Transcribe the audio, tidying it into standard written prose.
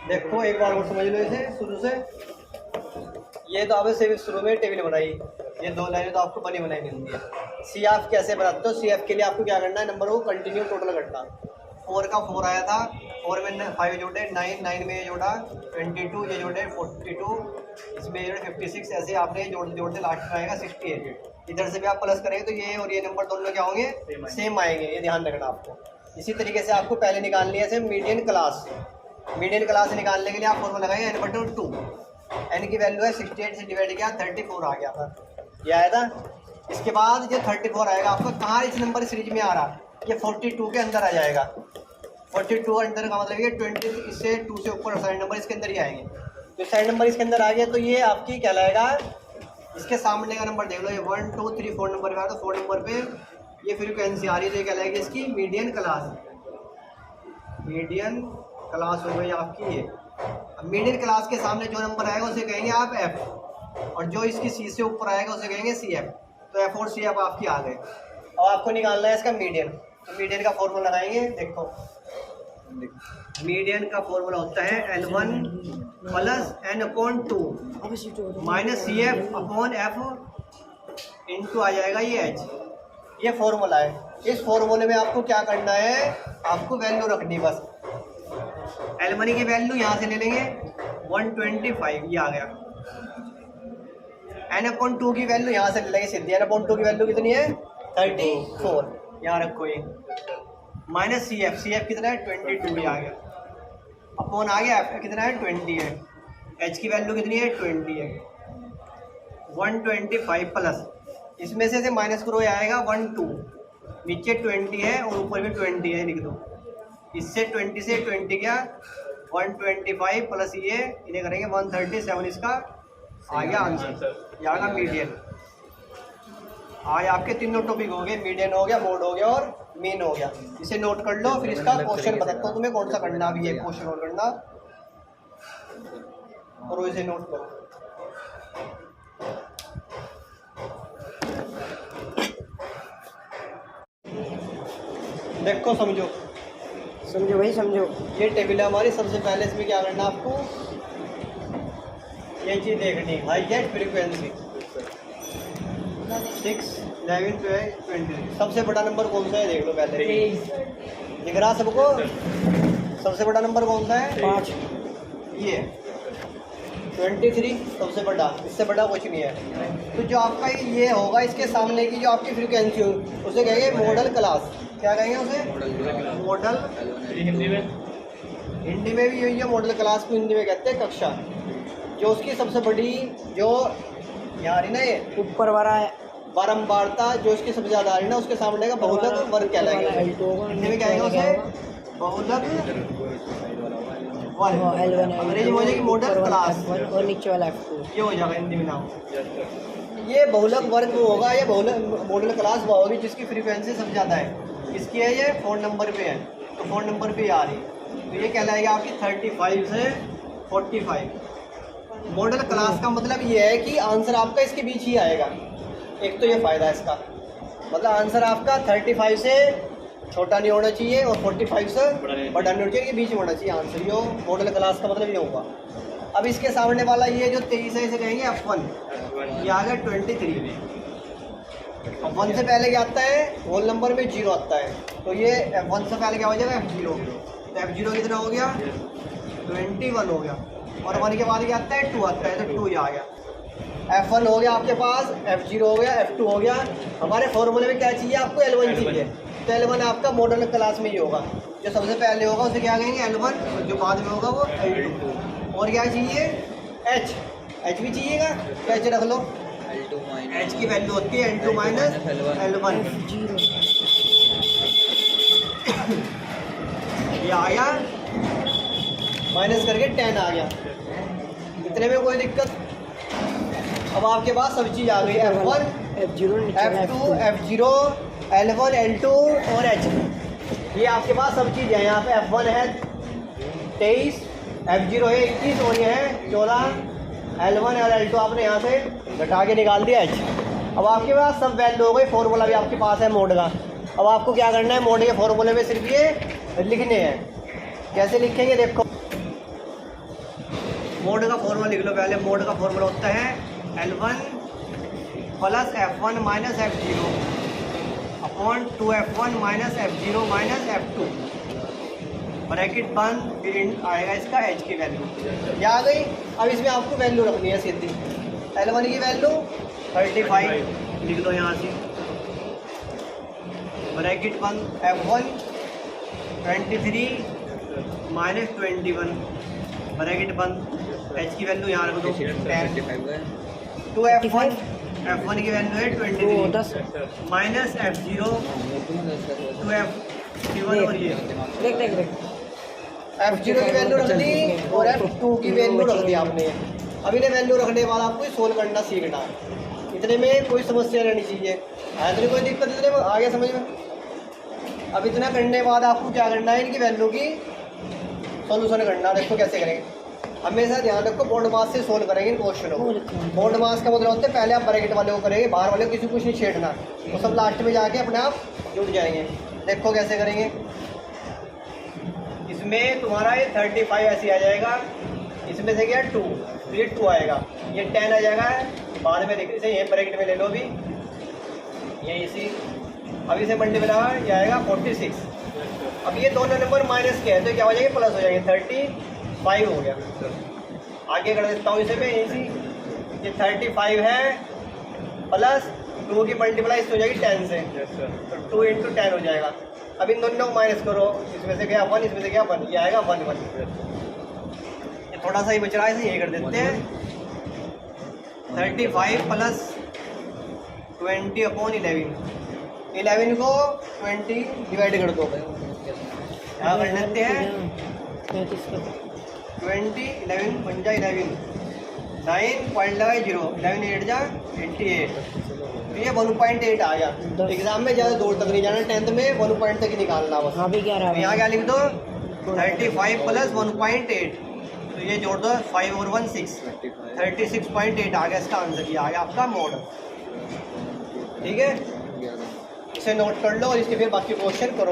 देखो एक बार और समझ लो इसे शुरू से। ये तो आपने सिर्फ शुरू में टेबल बनाई, ये 2 लाइनें तो आपको बनी बनाई मिलती है। सी एफ कैसे बनाते हो? सी एफ के लिए आपको क्या करना है, नंबर को कंटिन्यू टोटल करना। 4 का 4 आया था, 4 में 5 जोड़े 9, 9 में ये जोड़ा 22, ये जोड़े 42, इसमें ये जोड़े 56, ऐसे आपने जोड़ते जोड़ते लास्ट में आएगा 68। इधर से भी आप प्लस करेंगे तो ये और ये नंबर दोनों क्या होंगे, सेम आएंगे, ये ध्यान रखना आपको। इसी तरीके से आपको पहले निकालनी है मीडियन क्लास। मीडियन क्लास निकालने के लिए आप फॉर्मूला लगाएंगे n/2। n की वैल्यू है 68 से डिवाइड किया 34 आ गया था, ये आया था। इसके बाद जो 34 आएगा आपका कहाँ इस नंबर सीरीज में आ रहा, ये 42 के अंदर आ जाएगा। 42 अंदर का मतलब ये 20, इससे 2 से ऊपर साइड नंबर इसके अंदर ही आएंगे। तो साइड नंबर इसके अंदर आ गया तो ये आपकी कहलाएगा, इसके सामने का नंबर देख लो, ये 1 2 3 4 नंबर पे आ, तो 4 नंबर पे ये फ्रीक्वेंसी आ रही है, तो ये कहलाएगी इसकी मीडियन क्लास। मीडियन क्लास हो गई आपकी ये। अब मीडियन क्लास के सामने जो नंबर आएगा उसे कहेंगे आप एफ, और जो इसकी सी से ऊपर आएगा उसे कहेंगे सी एफ। तो एफ और सी एफ आपकी आ गए। अब आपको निकालना है इसका मीडियन। तो मीडियन का फॉर्मूला लगाएंगे, देखो मीडियन का फॉर्मूला होता है L1 plus n/2 minus C F upon F into आ जाएगा ये एच। ये फॉर्मूला है। इस फॉर्मूले में आपको क्या करना है, आपको वैल्यू रखनी बस। L1 की वैल्यू यहाँ से ले लेंगे 125, ये आ गया। n/2 की वैल्यू यहाँ से ले लेंगे सीधे। n/2 की वैल्यू कितनी है 34, यहाँ रखो ये। माइनस सी एफ कितना है 22, ये आ गया। अपॉन आ गया एफ कितना है 20 है। एच की वैल्यू कितनी है 20 है। 125 प्लस इसमें से माइनस करो, आएगा 1 2, नीचे 20 है और ऊपर भी 20 है, लिख दो। इससे 20 से 20 क्या 125 प्लस ये इन्हें करेंगे 137, इसका आ गया आंसर। ये आएगा मीडियन। आज आपके तीनों टॉपिक हो गए, मीडियन हो गया, मोड हो गया और मीन हो गया। इसे नोट कर लो, फिर इसका क्वेश्चन बताता हूँ तुम्हें कौन सा करना भी है। क्वेश्चन और करना और इसे नोट करो। देखो समझो भाई समझो। ये टेबल है हमारी। सबसे पहले इसमें क्या करना आपको, ये चीज़ देखनी, हाईएस्ट फ्रीक्वेंसी 6 11 12 20। सबसे बड़ा नंबर कौन सा है देख लो पहले, दिख रहा सबको? सबसे बड़ा नंबर कौन सा है 5, ये 23 सबसे बड़ा, इससे बड़ा कुछ नहीं है। तो जो आपका ये होगा इसके सामने की जो आपकी फ्रीक्वेंसी हो उसे कहेंगे मॉडल क्लास। क्या कहेंगे उसे? मॉडल। हिंदी में भी यही है, मॉडल क्लास को हिंदी में कहते हैं कक्षा। जो उसकी सबसे बड़ी जो यहाँ आ रही ना, ये ऊपर वाला है बारंबारता जो इसकी सबसे ज़्यादा आ रही ना, उसके सामने का बहुलक वर्ग कहलाएगा। हिंदी में क्या कहेंगे उसे? बहुलक वर्ग। अंग्रेजी में हो जाएगी मॉडल क्लास, और नीचे वाला F2, ये हो जाएगा हिंदी में नाम। ये बहुलक वर्ग वो होगा, ये बहुलक मॉडल क्लास वो होगी जिसकी फ्रीक्वेंसी सबसे ज़्यादा है। इसकी है ये 4 नंबर पे है, तो 4 नंबर पे आ रही, तो ये कहलाएगा आपकी 35 से 45। मॉडल क्लास का मतलब ये है कि आंसर आपका इसके बीच ही आएगा। एक तो ये फ़ायदा है इसका, मतलब आंसर आपका 35 से छोटा नहीं होना चाहिए और 45 से बड़ा नहीं होना चाहिए, ये बीच में होना चाहिए आंसर। यो मॉडल क्लास का मतलब ये होगा। अब इसके सामने वाला ये जो 23 है इसे कहेंगे F1, ये आ गया 23 में। अब 1 से पहले क्या आता है, होल नंबर में 0 आता है, तो ये F1 से पहले क्या हो जाएगा F0। तो F0 कितना हो गया 21 हो गया, और 1 के बाद क्या आता है 2 आता है, तो 2 ये आ गया। F1 हो गया आपके पास, F0 हो गया, F2 हो गया। हमारे फॉर्मूले में क्या चाहिए आपको, L1 चाहिए। तो L1 आपका मॉडल क्लास में ही होगा। जो सबसे पहले होगा उसे क्या कहेंगे L1, और जो बाद में होगा वो L2। और क्या चाहिए H भी चाहिएगा, तो H रख लो। H की वैल्यू होती है N2 माइनस L1। ये आ गया, माइनस करके 10 आ गया। इतने में कोई दिक्कत? अब आपके पास सब चीज़ आ गई, F1 F0 F2 F0 L1 L2 और H। ये आपके पास सब चीज़ है। यहाँ पे F1 है 23, F0 है 21 और ये है 14। L1 और L2 आपने यहाँ से घटा के निकाल दिया H। अब आपके पास सब वैल्यू हो गई, फॉर्मूला भी आपके पास है मोड का। अब आपको क्या करना है, मोड के फॉर्मूले में सिर्फ ये लिखने हैं। कैसे लिखेंगे देखो, मोड का फॉर्मूला लिख लो पहले। मोड का फॉर्मूला होता है L1 plus F1 minus F0 upon 2F1 minus F0 minus F2 bracket बंद, फिर आएगा इसका H की वैल्यू। ये आ गई। अब इसमें आपको वैल्यू रखनी है सीधी। L1 की वैल्यू 35 लिख लो यहाँ से, ब्रैकेट बंद, F1 23 माइनस 21 ब्रैकेट बंद, H की वैल्यू यहाँ रख दो 10। 2F1 F1 की वैल्यू है 23 माइनस F0 2F1 और ये देख देख देख F0 की वैल्यू रख दी और F2 की वैल्यू रख दी आपने। अब इन्हें वैल्यू रखने के बाद आपको सोल्व करना सीखना है। इतने में कोई समस्या रहनी चाहिए, है तो कोई दिक्कत, इतने में आ गया समझ में। अब इतना करने के बाद आपको क्या करना है, इनकी वैल्यू की सॉल्यूशन करना। देखो कैसे करेंगे, हमेशा ध्यान रखो बॉन्ड मास से सोल्व करेंगे इन क्वेश्चनों को। बॉन्ड मास का मतलब होता है पहले आप ब्रैकेट वाले को करेंगे, बाहर वाले को किसी को कुछ नहीं छेड़ना, वो सब लास्ट में जाके अपने आप जुड़ जाएंगे। देखो कैसे करेंगे, इसमें तुम्हारा ये 35 ऐसे आ जाएगा, इसमें से क्या 2, ये 2 आएगा, ये 10 आ जाएगा, बाद में देखिए इसे ये ब्रैकेट में ले लो भी, ये इसी। अब इसे मल्टीप्लाई ये आएगा 46। अब ये दोनों नंबर माइनस के हैं तो क्या हो जाएगा, प्लस हो जाएंगे, 35 हो गया। आगे कर देता हूँ इसे मैं इसी, ये 35 है प्लस 2 की मल्टीप्लाई इससे हो जाएगी 10 से, तो 2 × 10 हो जाएगा। अब इन दोनों को माइनस करो, इसमें से क्या 1, इसमें से क्या 1, ये आएगा 1 1। ये थोड़ा सा ही बच रहा है, इसे ये कर देते हैं 35 प्लस 20 अपॉन 11 को 20 डिवाइड कर दो, यहाँ कर लेते हैं 20 11 बन जा 11 9 पॉइंट लगाए 0 11 8 जा 88। तो ये 1.8 आ गया। एग्जाम में ज़्यादा दूर तक नहीं जाना, 10th में 1 पॉइंट तक ही निकालना बस। हाँ भी क्या रहा तो यहाँ क्या लिख दो 35 प्लस 1.8, तो ये जोड़ दो 5 और 1 6, 36.8 आ गया इसका आंसर। ये आ गया आपका मोड। ठीक है, इसे नोट कर लो और इसके फिर बाकी क्वेश्चन करो।